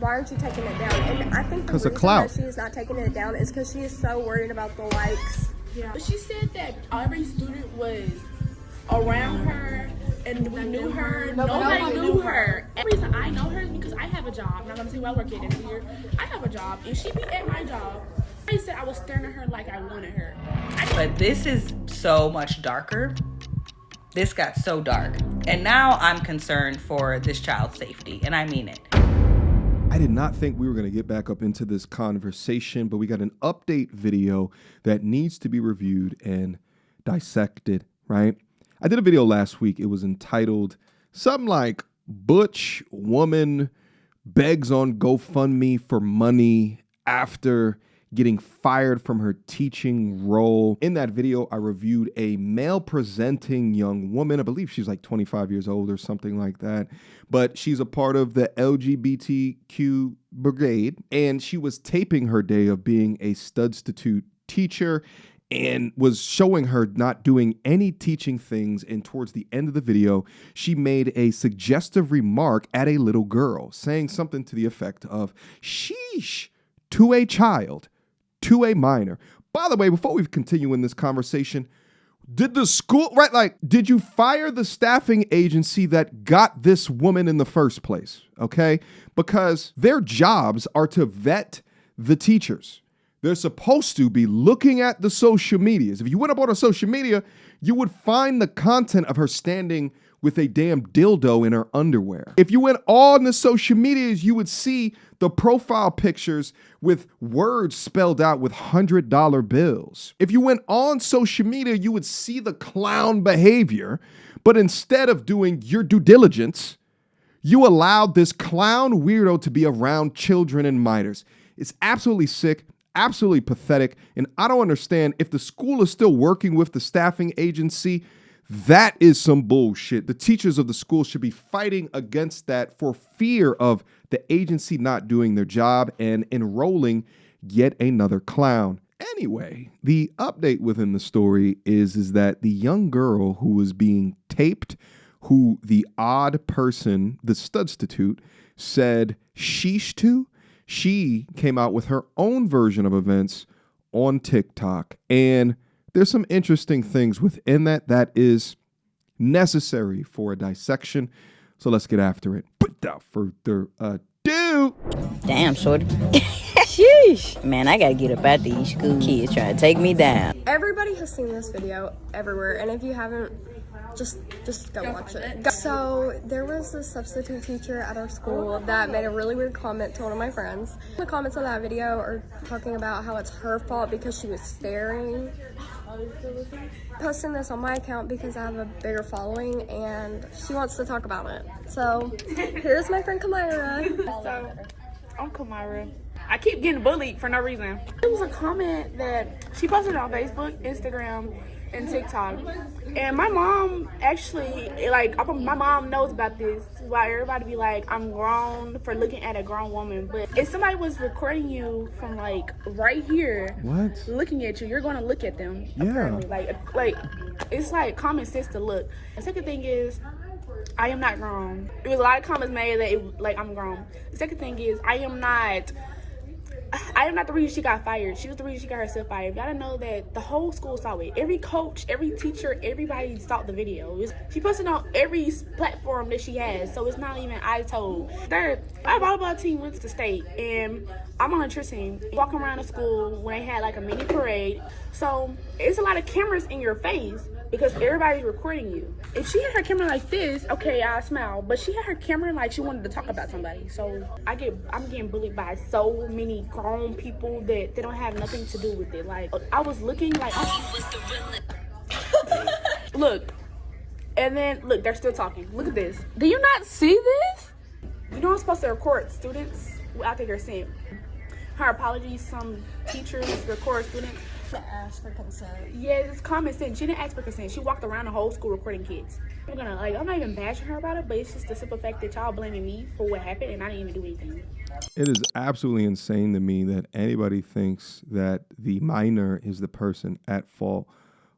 why aren't you taking it down? And I think the reason that she is not taking it down is because she is so worried about the likes. Yeah. But she said that every student was around her and we knew her. Nobody knew her. The reason I know her is because I have a job. I'm not going to say where I work at this year. I have a job and she be at my job. I said I was staring at her like I wanted her. But this is so much darker. This got so dark. And now I'm concerned for this child's safety. And I mean it. I did not think we were going to get back up into this conversation, but we got an update video that needs to be reviewed and dissected, right? I did a video last week. It was entitled something like Butch Woman Begs on GoFundMe for Money After Getting Fired from Her Teaching Role. In that video, I reviewed a male-presenting young woman. I believe she's like 25 years old or something like that. But she's a part of the LGBTQ brigade. And she was taping her day of being a substitute teacher and was showing her not doing any teaching things. And towards the end of the video, she made a suggestive remark at a little girl, saying something to the effect of, "Sheesh," to a child, to a minor. By the way, before we continue in this conversation, did the school, right, like, did you fire the staffing agency that got this woman in the first place? Okay? Because their jobs are to vet the teachers. They're supposed to be looking at the social medias. If you went up on her social media, you would find the content of her standing with a damn dildo in her underwear. If you went on the social medias, you would see the profile pictures with words spelled out with $100 bills. If you went on social media, you would see the clown behavior, but instead of doing your due diligence, you allowed this clown weirdo to be around children and minors. It's absolutely sick, absolutely pathetic, and I don't understand if the school is still working with the staffing agency. That is some bullshit. The teachers of the school should be fighting against that for fear of the agency not doing their job and enrolling yet another clown. Anyway, the update within the story is that the young girl who was being taped, who the odd person, the substitute, said sheesh to, she came out with her own version of events on TikTok. And there's some interesting things within that is necessary for a dissection. So let's get after it. Without further ado. Damn, shorty. Sheesh. Man, I gotta get up out these school kids trying to take me down. Everybody has seen this video everywhere, and if you haven't, just go watch it. So there was a substitute teacher at our school that made a really weird comment to one of my friends. The comments on that video are talking about how it's her fault because she was staring. Posting this on my account because I have a bigger following and she wants to talk about it. So here's my friend Kamira. So I'm Kamira. I keep getting bullied for no reason. It was a comment that she posted on Facebook, Instagram, and TikTok. And my mom actually, my mom knows about this. Why everybody be like, I'm grown for looking at a grown woman. But if somebody was recording you from right here, what? Looking at you, you're gonna look at them. Yeah. Apparently. Like it's like common sense to look. The second thing is, I am not grown. There was a lot of comments made that I'm grown. The second thing is, I am not the reason she got fired. She was the reason she got herself fired. You gotta know that the whole school saw it. Every coach, every teacher, everybody saw the video. She posted on every platform that she has, so it's not even I told. Third, our volleyball team went to the state, and I'm on a cheer team. Walking around the school when they had a mini parade. So it's a lot of cameras in your face because everybody's recording you. If she had her camera like this, okay, I'll smile. But she had her camera like she wanted to talk about somebody. So I'm getting bullied by so many grown people that they don't have nothing to do with it. I was looking look, and then look, they're still talking. Look at this. Do you not see this? You know I'm supposed to record students without their consent. Her apologies, some teachers record students. To ask for consent. Yeah, it's common sense. She didn't ask for consent. She walked around the whole school recording kids. I'm not even bashing her about it, but it's just the simple fact that y'all blaming me for what happened and I didn't even do anything. It is absolutely insane to me that anybody thinks that the minor is the person at fault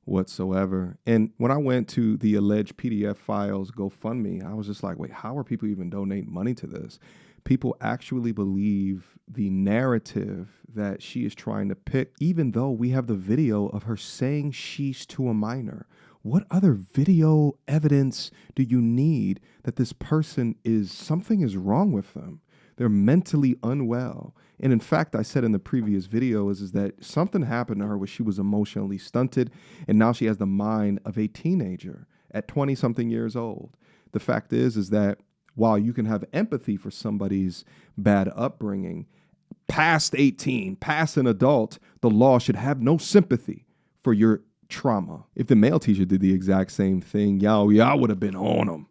whatsoever. And when I went to the alleged PDF files GoFundMe, I was just like, wait, how are people even donating money to this? people actually believe the narrative that she is trying to pick, even though we have the video of her saying sheesh to a minor. What other video evidence do you need that this person something is wrong with them? They're mentally unwell. And in fact, I said in the previous video is that something happened to her where she was emotionally stunted, and now she has the mind of a teenager at 20-something years old. The fact is that while you can have empathy for somebody's bad upbringing, past 18, past an adult, the law should have no sympathy for your trauma. If the male teacher did the exact same thing, y'all would have been on them.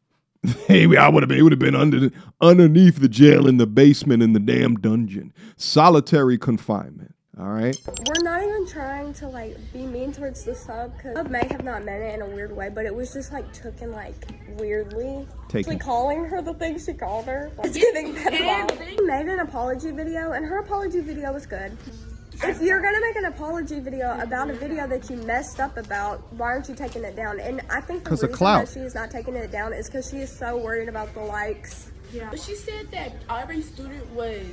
Hey, it would have been underneath the jail in the basement in the damn dungeon. Solitary confinement. All right. We're not even trying to like be mean towards the sub, because sub may have not meant it in a weird way, but it was just like taken like weirdly. Actually calling her the thing she called her. It's giving pedophile. She made an apology video, and her apology video was good. If you're gonna make an apology video about a video that you messed up about, why aren't you taking it down? And I think the reason that she is not taking it down is because she is so worried about the likes. Yeah. But she said that every student was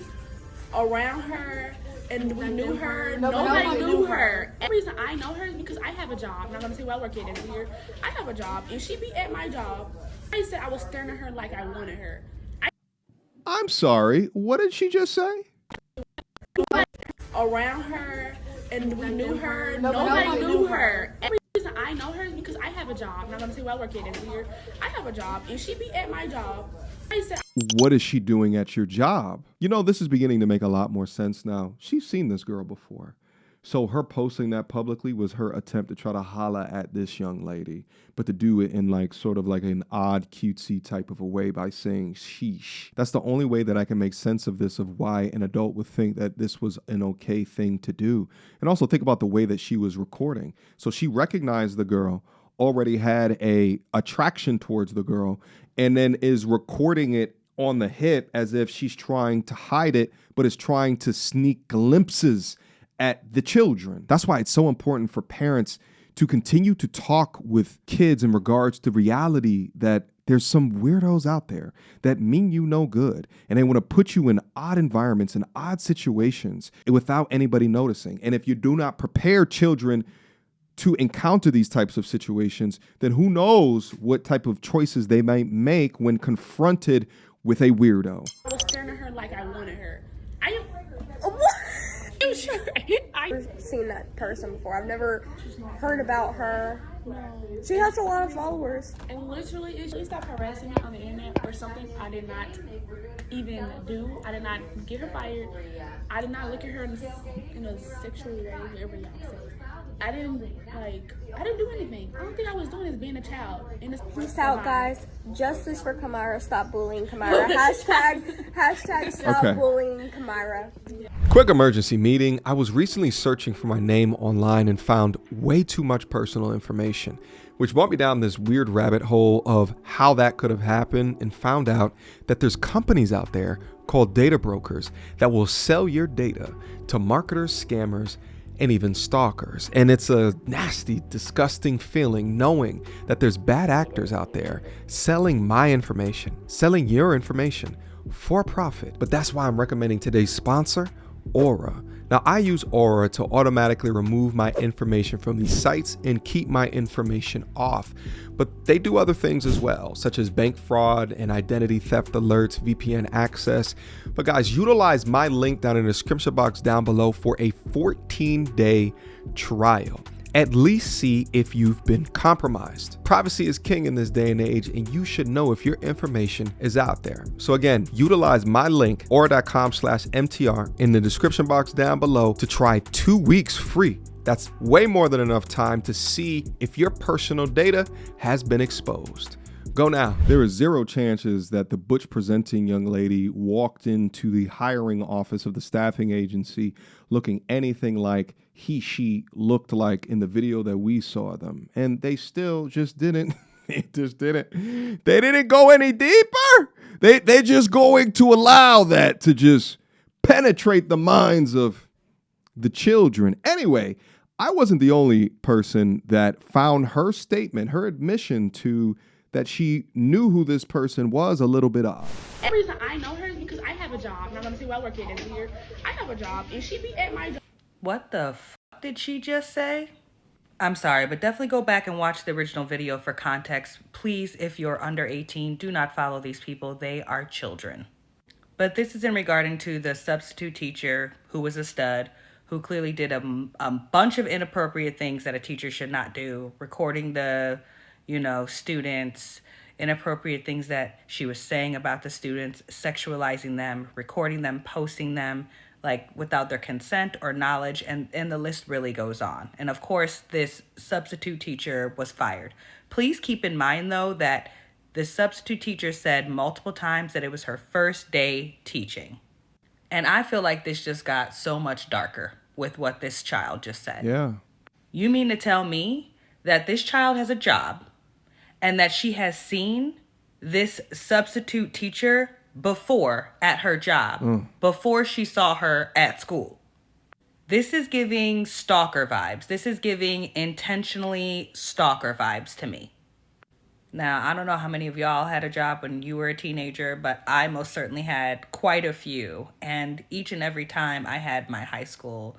around her and we knew her. Nobody knew her. The reason I know her is because I have a job. I'm not gonna say where I work at every year. I have a job, and she be at my job. I said I was staring at her like I wanted her. I'm sorry. What did she just say? Around her and we knew her. Nobody knew her. Every reason I know her is because I have a job. I'm not gonna say where I work at every year. I have a job, and she be at my job. I said, what is she doing at your job? You know, this is beginning to make a lot more sense now. She's seen this girl before. So her posting that publicly was her attempt to try to holla at this young lady, but to do it in like sort of like an odd, cutesy type of a way by saying sheesh. That's the only way that I can make sense of this, of why an adult would think that this was an okay thing to do. And also think about the way that she was recording. So she recognized the girl, already had a attraction towards the girl, and then is recording it on the hip as if she's trying to hide it, but is trying to sneak glimpses at the children. That's why it's so important for parents to continue to talk with kids in regards to reality, that there's some weirdos out there that mean you no good, and they want to put you in odd environments and odd situations without anybody noticing. And if you do not prepare children to encounter these types of situations, then who knows what type of choices they might make when confronted with a weirdo. I was staring at her like I wanted her. I've never seen that person before. I've never heard about her. No. She has a lot of followers. And literally, she stopped harassing me on the internet for something I did not even do. I did not get her fired. I did not look at her in a sexual way, whatever y'all say. I didn't do anything. The only thing I was doing is being a child. Peace out, guys. Justice for Kamara. Stop bullying Kamara. hashtag stop bullying Kamara. Quick emergency meeting. I was recently searching for my name online and found way too much personal information, which brought me down this weird rabbit hole of how that could have happened, and found out that there's companies out there called data brokers that will sell your data to marketers, scammers, and even stalkers. And it's a nasty, disgusting feeling knowing that there's bad actors out there selling my information, selling your information for profit. But that's why I'm recommending today's sponsor, Aura. Now, I use Aura to automatically remove my information from these sites and keep my information off. But they do other things as well, such as bank fraud and identity theft alerts, VPN access. But guys, utilize my link down in the description box down below for a 14-day trial. At least see if you've been compromised. Privacy is king in this day and age, and you should know if your information is out there. So again, utilize my link, aura.com/MTR, in the description box down below to try 2 weeks free. That's way more than enough time to see if your personal data has been exposed. Go now. There are zero chances that the Butch presenting young lady walked into the hiring office of the staffing agency looking anything like she looked like in the video that we saw them. And they still just didn't. They didn't go any deeper. They're just going to allow that to just penetrate the minds of the children. Anyway, I wasn't the only person that found her statement, her admission to that she knew who this person was, a little bit odd. The reason I know her is because I have a a job. Not gonna say where I work at this year. I have a job, and she be at my job. What the fuck did she just say? I'm sorry, but definitely go back and watch the original video for context. Please, if you're under 18, do not follow these people. They are children. But this is in regarding to the substitute teacher who was a stud, who clearly did a bunch of inappropriate things that a teacher should not do, recording the, students, inappropriate things that she was saying about the students, sexualizing them, recording them, posting them, like without their consent or knowledge, and the list really goes on. And of course, this substitute teacher was fired. Please keep in mind, though, that the substitute teacher said multiple times that it was her first day teaching. And I feel like this just got so much darker with what this child just said. Yeah. You mean to tell me that this child has a job and that she has seen this substitute teacher before at her job, before she saw her at school? This is giving stalker vibes. This is giving intentionally stalker vibes to me. Now, I don't know how many of y'all had a job when you were a teenager, but I most certainly had quite a few. And each and every time I had my high school,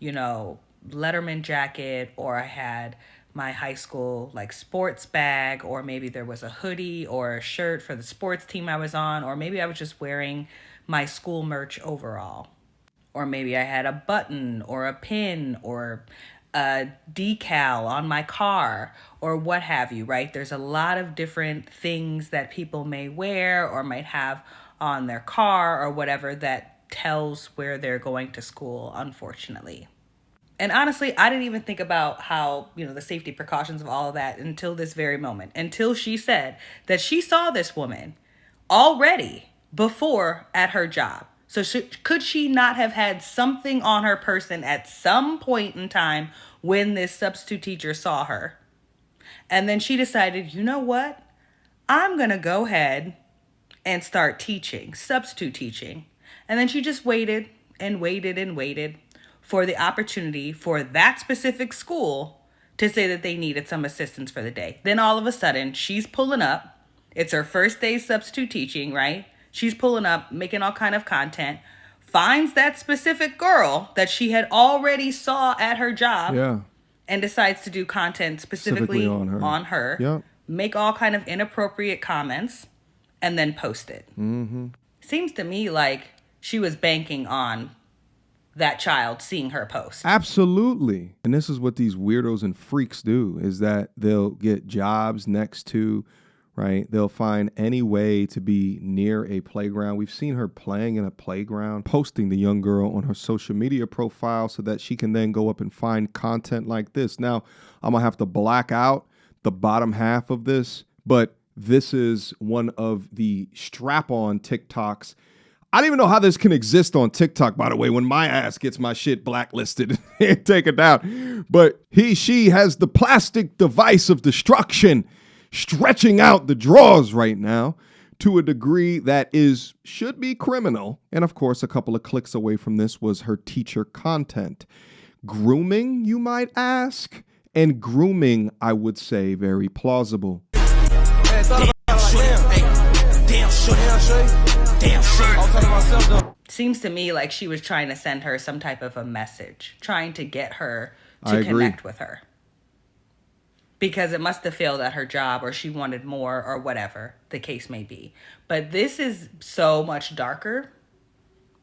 Letterman jacket, or I had my high school sports bag, or maybe there was a hoodie or a shirt for the sports team I was on, or maybe I was just wearing my school merch overall. Or maybe I had a button or a pin or a decal on my car or what have you, right? There's a lot of different things that people may wear or might have on their car or whatever that tells where they're going to school, unfortunately. And honestly, I didn't even think about how, the safety precautions of all of that until this very moment, until she said that she saw this woman already before at her job. So could she not have had something on her person at some point in time when this substitute teacher saw her? And then she decided, you know what? I'm going to go ahead and start teaching, substitute teaching. And then she just waited and waited and waited for the opportunity for that specific school to say that they needed some assistance for the day. Then all of a sudden, she's pulling up. It's her first day substitute teaching, right? She's pulling up, making all kind of content, finds that specific girl that she had already saw at her job, and decides to do content specifically on her, Yep. Make all kind of inappropriate comments, and then post it. Mm-hmm. Seems to me like she was banking on that child seeing her post. Absolutely. And this is what these weirdos and freaks do, is that they'll get jobs next to, right? They'll find any way to be near a playground. We've seen her playing in a playground, posting the young girl on her social media profile so that she can then go up and find content like this. Now, I'm going to have to black out the bottom half of this, but this is one of the strap-on TikToks. I don't even know how this can exist on TikTok, by the way, when my ass gets my shit blacklisted and taken down. But she has the plastic device of destruction stretching out the drawers right now to a degree that should be criminal. And of course, a couple of clicks away from this was her teacher content. Grooming, you might ask? And grooming, I would say, very plausible. Seems to me like she was trying to send her some type of a message, trying to get her to connect with her. Because it must have failed at her job, or she wanted more, or whatever the case may be. But this is so much darker.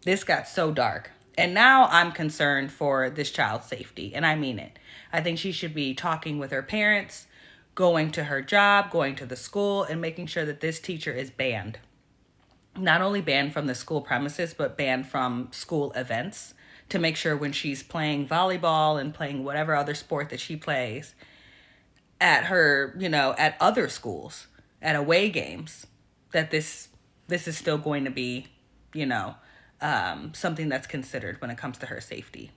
This got so dark. And now I'm concerned for this child's safety, and I mean it. I think she should be talking with her parents, going to her job, going to the school, and making sure that this teacher is banned. Not only banned from the school premises, but banned from school events, to make sure when she's playing volleyball and playing whatever other sport that she plays at her, at other schools, at away games, that this is still going to be, something that's considered when it comes to her safety.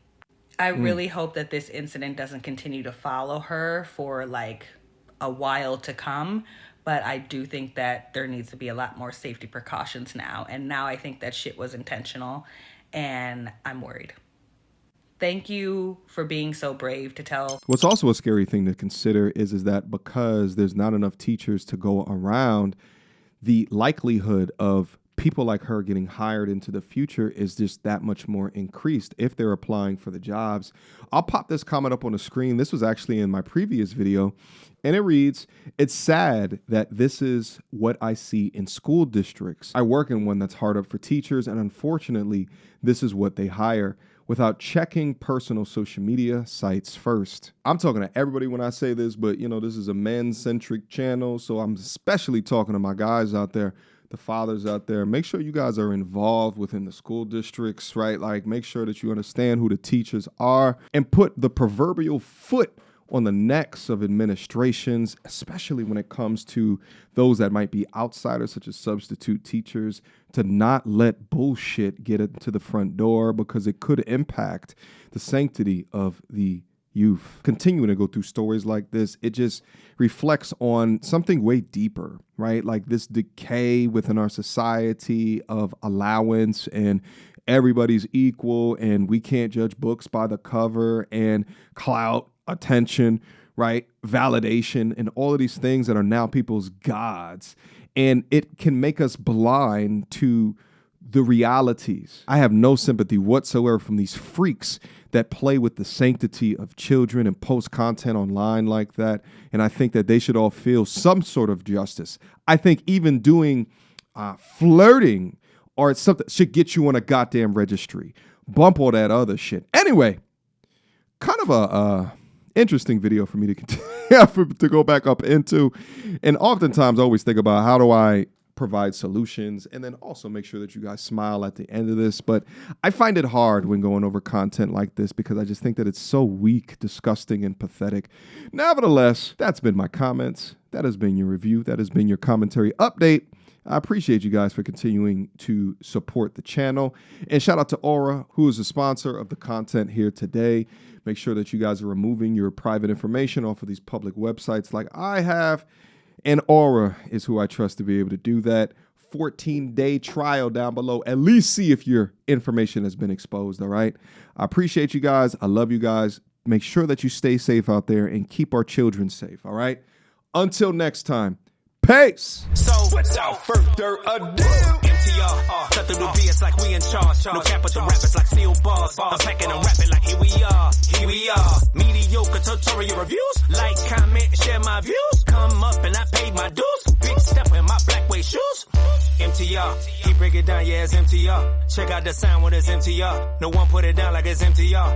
I really hope that this incident doesn't continue to follow her for a while to come. But I do think that there needs to be a lot more safety precautions now. And now I think that shit was intentional, and I'm worried. Thank you for being so brave to tell. What's also a scary thing to consider is that because there's not enough teachers to go around, the likelihood of people like her getting hired into the future is just that much more increased if they're applying for the jobs. I'll pop this comment up on the screen. This was actually in my previous video, and it reads, "It's sad that this is what I see in school districts. I work in one that's hard up for teachers, and unfortunately, this is what they hire without checking personal social media sites first." I'm talking to everybody when I say this, but this is a men-centric channel, so I'm especially talking to my guys out there, the fathers out there. Make sure you guys are involved within the school districts, right? Like, make sure that you understand who the teachers are and put the proverbial foot on the necks of administrations, especially when it comes to those that might be outsiders, such as substitute teachers, to not let bullshit get into the front door, because it could impact the sanctity of the youth. Continuing to go through stories like this, it just reflects on something way deeper, right? Like this decay within our society of allowance and everybody's equal and we can't judge books by the cover and clout, attention, right? Validation and all of these things that are now people's gods. And it can make us blind to the realities. I have no sympathy whatsoever from these freaks that play with the sanctity of children and post content online like that. And I think that they should all feel some sort of justice. I think even doing flirting or something should get you on a goddamn registry. Bump all that other shit. Anyway, kind of a interesting video for me to continue to go back up into. And oftentimes I always think about how do I provide solutions and then also make sure that you guys smile at the end of this. But I find it hard when going over content like this because I just think that it's so weak, disgusting, and pathetic. Nevertheless, that's been my comments. That has been your review. That has been your commentary update. I appreciate you guys for continuing to support the channel. And shout out to Aura, who is a sponsor of the content here today. Make sure that you guys are removing your private information off of these public websites like I have. And Aura is who I trust to be able to do that. 14-day trial down below. At least see if your information has been exposed, all right? I appreciate you guys. I love you guys. Make sure that you stay safe out there and keep our children safe, all right? Until next time, peace. So, without further ado, MTR, cut through the BS like we in charge. No cap with the rappers like steel bars. I'm packing and rapping like here we are. Here we are. Mediocre tutorial reviews. Like, comment, share my views. Come up and I paid my dues. Big step in my black way shoes. MTR, he break it down, yeah, it's MTR. Check out the sound with his MTR. No one put it down like it's MTR.